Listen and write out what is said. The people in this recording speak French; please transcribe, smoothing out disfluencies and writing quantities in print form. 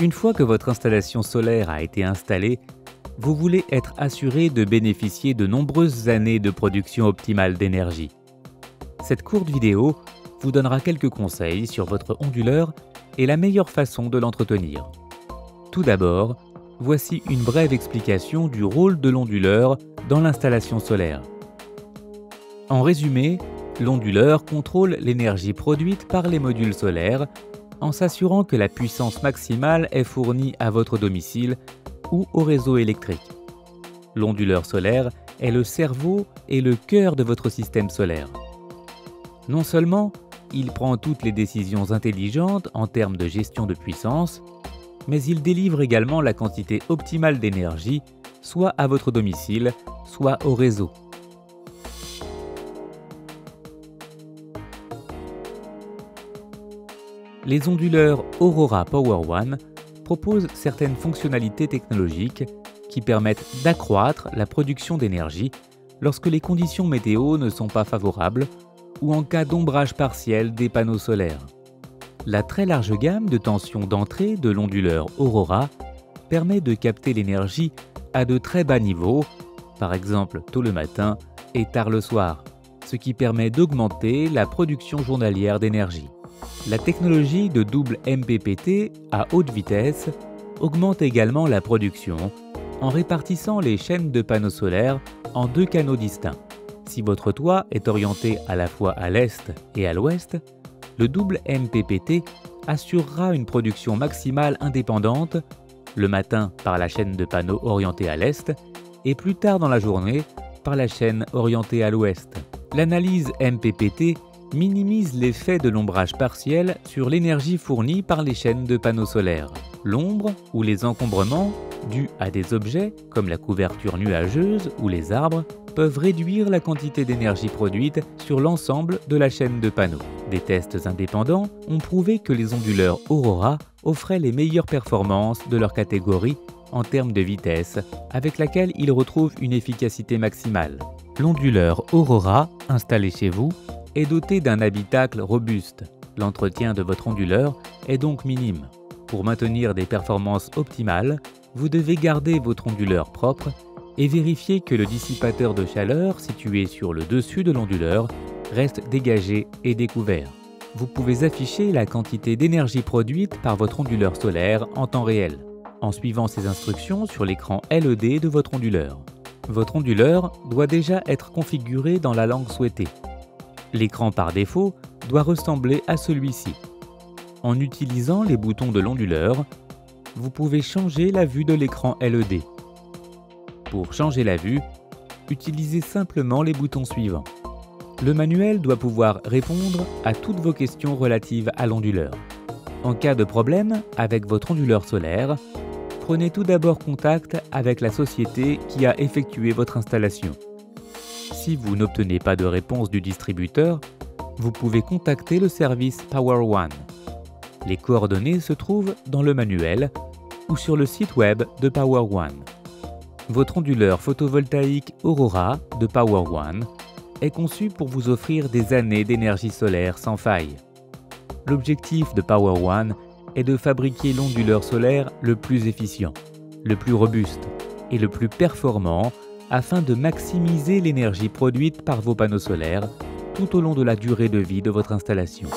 Une fois que votre installation solaire a été installée, vous voulez être assuré de bénéficier de nombreuses années de production optimale d'énergie. Cette courte vidéo vous donnera quelques conseils sur votre onduleur et la meilleure façon de l'entretenir. Tout d'abord, voici une brève explication du rôle de l'onduleur dans l'installation solaire. En résumé, l'onduleur contrôle l'énergie produite par les modules solaires en s'assurant que la puissance maximale est fournie à votre domicile ou au réseau électrique. L'onduleur solaire est le cerveau et le cœur de votre système solaire. Non seulement il prend toutes les décisions intelligentes en termes de gestion de puissance, mais il délivre également la quantité optimale d'énergie, soit à votre domicile, soit au réseau. Les onduleurs Aurora Power One proposent certaines fonctionnalités technologiques qui permettent d'accroître la production d'énergie lorsque les conditions météo ne sont pas favorables ou en cas d'ombrage partiel des panneaux solaires. La très large gamme de tension d'entrée de l'onduleur Aurora permet de capter l'énergie à de très bas niveaux, par exemple tôt le matin et tard le soir, ce qui permet d'augmenter la production journalière d'énergie. La technologie de double MPPT à haute vitesse augmente également la production en répartissant les chaînes de panneaux solaires en deux canaux distincts. Si votre toit est orienté à la fois à l'est et à l'ouest, le double MPPT assurera une production maximale indépendante le matin par la chaîne de panneaux orientée à l'est et plus tard dans la journée par la chaîne orientée à l'ouest. L'analyse MPPT minimise l'effet de l'ombrage partiel sur l'énergie fournie par les chaînes de panneaux solaires. L'ombre ou les encombrements dus à des objets comme la couverture nuageuse ou les arbres peuvent réduire la quantité d'énergie produite sur l'ensemble de la chaîne de panneaux. Des tests indépendants ont prouvé que les onduleurs Aurora offraient les meilleures performances de leur catégorie en termes de vitesse, avec laquelle ils retrouvent une efficacité maximale. L'onduleur Aurora, installé chez vous, est doté d'un habitacle robuste. L'entretien de votre onduleur est donc minime. Pour maintenir des performances optimales, vous devez garder votre onduleur propre et vérifier que le dissipateur de chaleur situé sur le dessus de l'onduleur reste dégagé et découvert. Vous pouvez afficher la quantité d'énergie produite par votre onduleur solaire en temps réel, en suivant ces instructions sur l'écran LED de votre onduleur. Votre onduleur doit déjà être configuré dans la langue souhaitée. L'écran par défaut doit ressembler à celui-ci. En utilisant les boutons de l'onduleur, vous pouvez changer la vue de l'écran LED. Pour changer la vue, utilisez simplement les boutons suivants. Le manuel doit pouvoir répondre à toutes vos questions relatives à l'onduleur. En cas de problème avec votre onduleur solaire, prenez tout d'abord contact avec la société qui a effectué votre installation. Si vous n'obtenez pas de réponse du distributeur, vous pouvez contacter le service Power One. Les coordonnées se trouvent dans le manuel ou sur le site web de Power One. Votre onduleur photovoltaïque Aurora de Power One est conçu pour vous offrir des années d'énergie solaire sans faille. L'objectif de Power One est de fabriquer l'onduleur solaire le plus efficient, le plus robuste et le plus performant afin de maximiser l'énergie produite par vos panneaux solaires tout au long de la durée de vie de votre installation.